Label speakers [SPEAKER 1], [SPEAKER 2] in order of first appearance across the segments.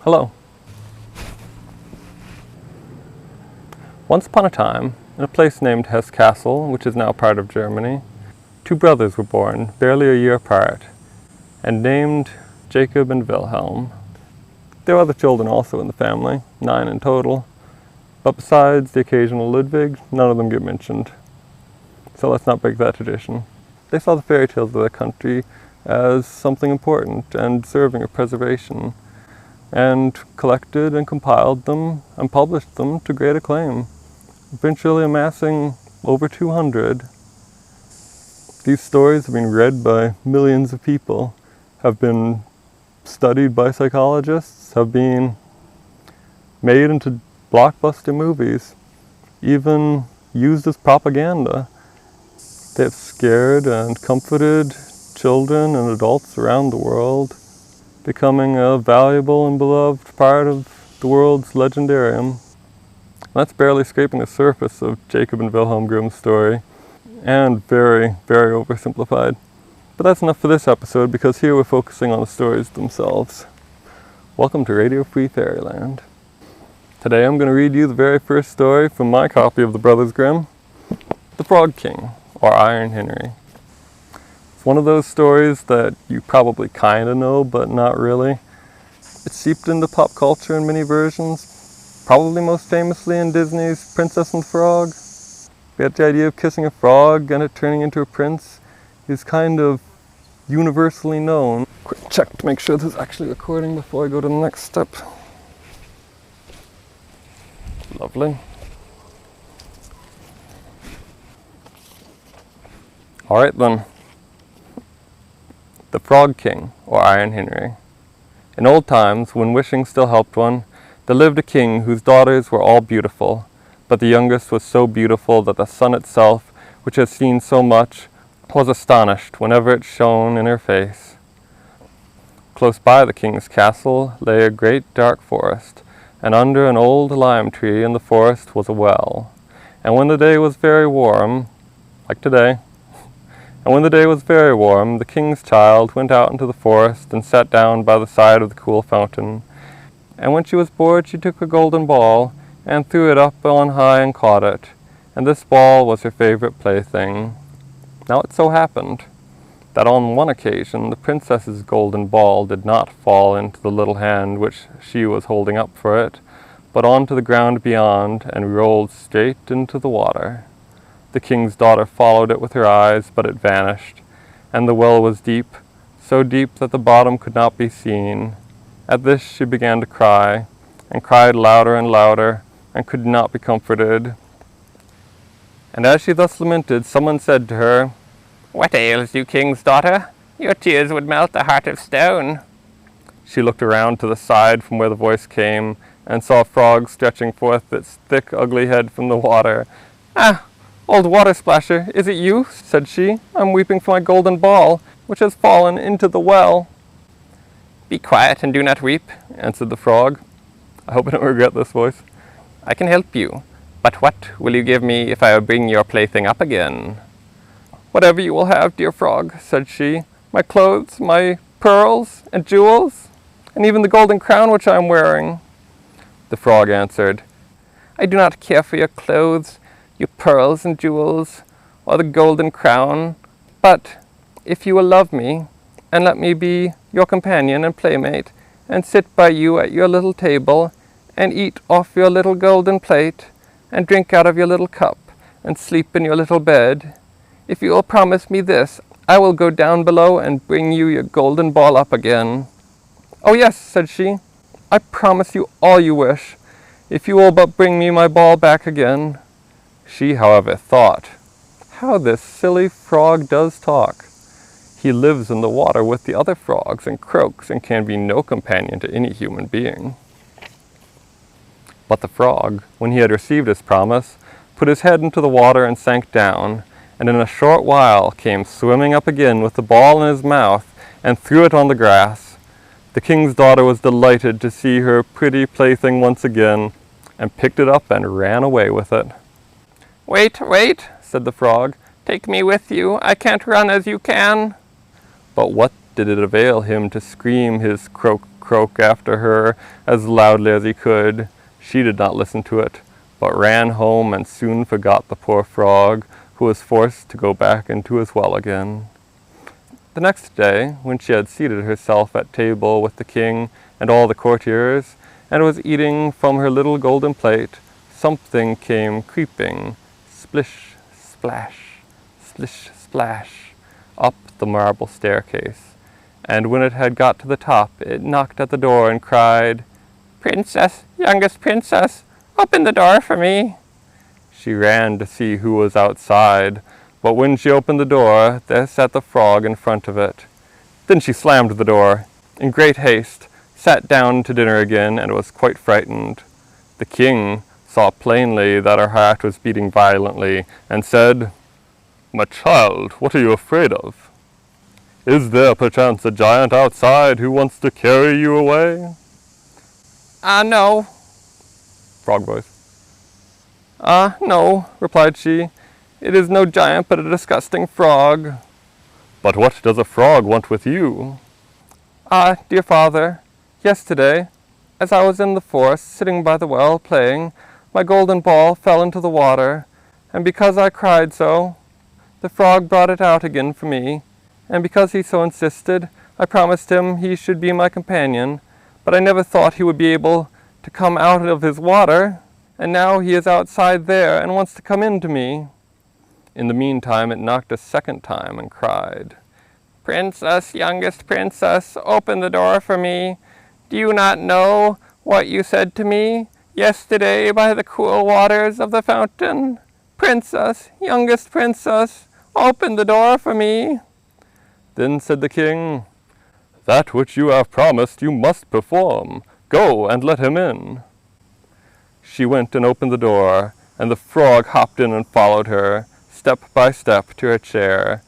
[SPEAKER 1] Hello. Once upon a time, in a place named Hesse Castle, which is now part of Germany, two brothers were born, barely a year apart, and named Jacob and Wilhelm. There were other children also in the family, 9 in total, but besides the occasional Ludwig, none of them get mentioned. So let's not break that tradition. They saw the fairy tales of their country as something important and deserving of preservation, and collected and compiled them and published them to great acclaim, eventually amassing over 200. These stories have been read by millions of people, have been studied by psychologists, have been made into blockbuster movies, even used as propaganda. They have scared and comforted children and adults around the world, becoming a valuable and beloved part of the world's legendarium. That's barely scraping the surface of Jacob and Wilhelm Grimm's story, and very, very oversimplified. But that's enough for this episode, because here we're focusing on the stories themselves. Welcome to Radio Free Fairyland. Today I'm going to read you the very first story from my copy of the Brothers Grimm, The Frog King, or Iron Henry. It's one of those stories that you probably kind of know, but not really. It's seeped into pop culture in many versions, probably most famously in Disney's Princess and the Frog. But the idea of kissing a frog and it turning into a prince is kind of universally known. Quick check to make sure this is actually recording before I go to the next step. Lovely. Alright then. The Frog King, or Iron Henry. In old times, when wishing still helped one, there lived a king whose daughters were all beautiful, but the youngest was so beautiful that the sun itself, which has seen so much, was astonished whenever it shone in her face. Close by the king's castle lay a great dark forest, and under an old lime tree in the forest was a well. And when the day was very warm, like today, the king's child went out into the forest and sat down by the side of the cool fountain. And when she was bored, she took a golden ball and threw it up on high and caught it. And this ball was her favorite plaything. Now it so happened that on one occasion the princess's golden ball did not fall into the little hand which she was holding up for it, but onto the ground beyond and rolled straight into the water. The king's daughter followed it with her eyes, but it vanished, and the well was deep, so deep that the bottom could not be seen. At this she began to cry, and cried louder and louder, and could not be comforted. And as she thus lamented, someone said to her, "What ails you, king's daughter? Your tears would melt a heart of stone." She looked around to the side from where the voice came, and saw a frog stretching forth its thick, ugly head from the water. "Ah, old water splasher, is it you?" said she. "I'm weeping for my golden ball, which has fallen into the well." "Be quiet and do not weep," answered the frog. I hope I don't regret this voice. "I can help you, but what will you give me if I will bring your plaything up again?" "Whatever you will have, dear frog," said she. "My clothes, my pearls and jewels, and even the golden crown which I am wearing." The frog answered, "I do not care for your clothes, your pearls and jewels, or the golden crown, but if you will love me, and let me be your companion and playmate, and sit by you at your little table, and eat off your little golden plate, and drink out of your little cup, and sleep in your little bed, if you will promise me this, I will go down below and bring you your golden ball up again." "Oh yes," said she, "I promise you all you wish, if you will but bring me my ball back again." She, however, thought, "How this silly frog does talk. He lives in the water with the other frogs and croaks and can be no companion to any human being." But the frog, when he had received his promise, put his head into the water and sank down, and in a short while came swimming up again with the ball in his mouth, and threw it on the grass. The king's daughter was delighted to see her pretty plaything once again, and picked it up and ran away with it. "Wait, wait," said the frog. "Take me with you. I can't run as you can." But what did it avail him to scream his croak, croak after her as loudly as he could. She did not listen to it, but ran home and soon forgot the poor frog, who was forced to go back into his well again. The next day, when she had seated herself at table with the king and all the courtiers, and was eating from her little golden plate, something came creeping, splish, splash, splish, splash, up the marble staircase. And when it had got to the top, it knocked at the door and cried, "Princess, youngest princess, open the door for me." She ran to see who was outside, but when she opened the door, there sat the frog in front of it. Then she slammed the door, in great haste, sat down to dinner again, and was quite frightened. The king saw plainly that her heart was beating violently, and said, "My child, what are you afraid of? Is there perchance a giant outside who wants to carry you away?"
[SPEAKER 2] No.
[SPEAKER 1] Frog voice.
[SPEAKER 2] No, replied she. It is no giant, but a disgusting frog.
[SPEAKER 1] "But what does a frog want with you?"
[SPEAKER 2] Dear father, yesterday, as I was in the forest, sitting by the well, playing, my golden ball fell into the water, and because I cried so, the frog brought it out again for me, and because he so insisted, I promised him he should be my companion, but I never thought he would be able to come out of his water, and now he is outside there and wants to come in to me." In the meantime it knocked a second time and cried, "Princess, youngest princess, open the door for me. Do you not know what you said to me yesterday by the cool waters of the fountain? Princess, youngest princess, open the door for me."
[SPEAKER 1] Then said the king, "That which you have promised you must perform. Go and let him in." She went and opened the door, and the frog hopped in and followed her, step by step, to her chair.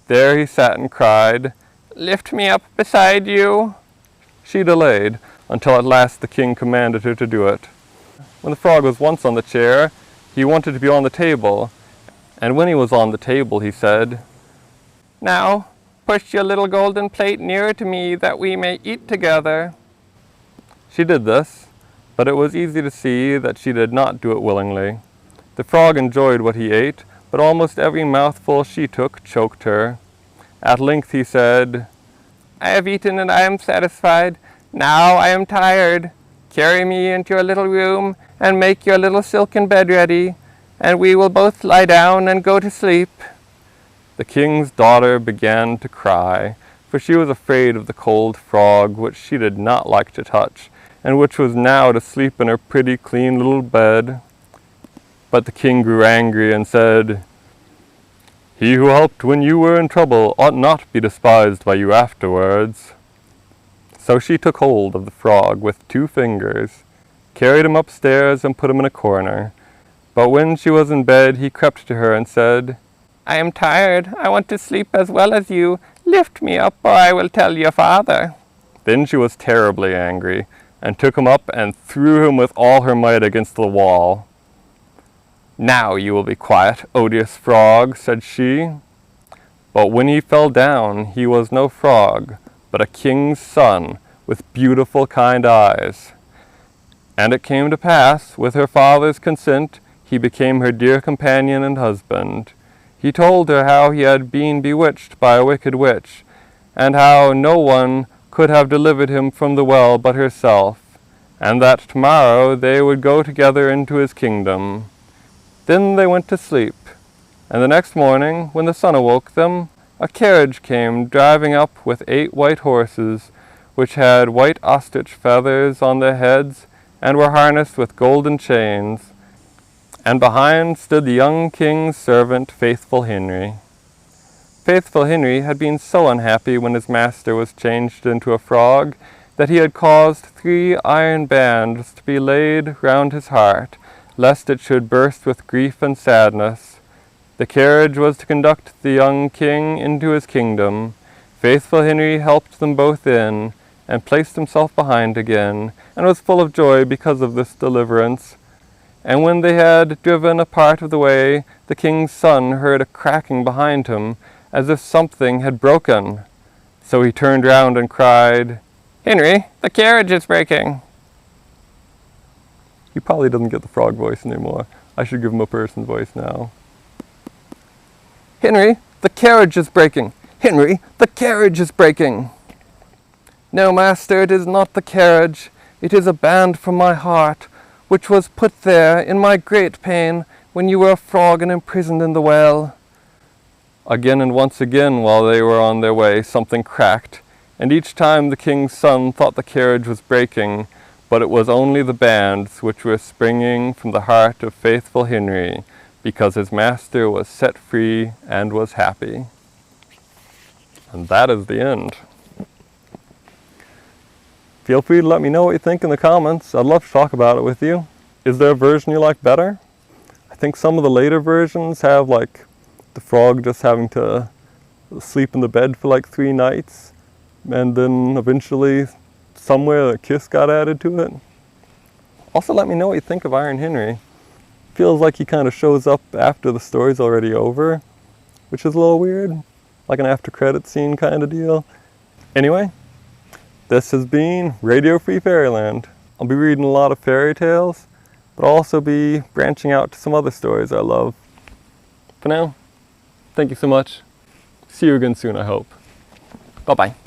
[SPEAKER 1] There he sat and cried, "Lift me up beside you." She delayed, until at last the king commanded her to do it. When the frog was once on the chair, he wanted to be on the table, and when he was on the table he said,
[SPEAKER 2] "Now, push your little golden plate nearer to me that we may eat together."
[SPEAKER 1] She did this, but it was easy to see that she did not do it willingly. The frog enjoyed what he ate, but almost every mouthful she took choked her. At length he said,
[SPEAKER 2] "I have eaten and I am satisfied. Now I am tired. Carry me into your little room and make your little silken bed ready, and we will both lie down and go to sleep."
[SPEAKER 1] The king's daughter began to cry, for she was afraid of the cold frog, which she did not like to touch, and which was now to sleep in her pretty clean little bed. But the king grew angry and said, "He who helped when you were in trouble ought not be despised by you afterwards." So she took hold of the frog with 2 fingers, carried him upstairs and put him in a corner. But when she was in bed he crept to her and said, "I am tired. I want to sleep as well as you. Lift me up, or I will tell your father." Then she was terribly angry, and took him up and threw him with all her might against the wall. "Now you will be quiet, odious frog," said she. But when he fell down, he was no frog, but a king's son, with beautiful kind eyes. And it came to pass, with her father's consent, he became her dear companion and husband. He told her how he had been bewitched by a wicked witch, and how no one could have delivered him from the well but herself, and that tomorrow they would go together into his kingdom. Then they went to sleep, and the next morning, when the sun awoke them, a carriage came driving up with 8 white horses, which had white ostrich feathers on their heads, and were harnessed with golden chains. And behind stood the young king's servant, Faithful Henry. Faithful Henry had been so unhappy when his master was changed into a frog, that he had caused 3 iron bands to be laid round his heart, lest it should burst with grief and sadness. The carriage was to conduct the young king into his kingdom. Faithful Henry helped them both in, and placed himself behind again, and was full of joy because of this deliverance. And when they had driven a part of the way, the king's son heard a cracking behind him, as if something had broken. So he turned round and cried,
[SPEAKER 2] Henry, the carriage is breaking.
[SPEAKER 1] He probably doesn't get the frog voice anymore. I should give him a person voice now.
[SPEAKER 2] Henry, the carriage is breaking. Henry, the carriage is breaking. No, master, it is not the carriage. It is a band from my heart, which was put there in my great pain when you were a frog and imprisoned in the well.
[SPEAKER 1] Again and once again, while they were on their way, something cracked, and each time the king's son thought the carriage was breaking, but it was only the bands which were springing from the heart of faithful Henry, because his master was set free and was happy. And that is the end. Feel free to let me know what you think in the comments. I'd love to talk about it with you. Is there a version you like better? I think some of the later versions have like the frog just having to sleep in the bed for like 3 nights, and then eventually somewhere a kiss got added to it. Also, let me know what you think of Iron Henry. Feels like he kind of shows up after the story's already over, which is a little weird, like an after credit scene kind of deal. Anyway, this has been Radio Free Fairyland. I'll be reading a lot of fairy tales, but I'll also be branching out to some other stories I love. For now, thank you so much. See you again soon, I hope. Bye-bye.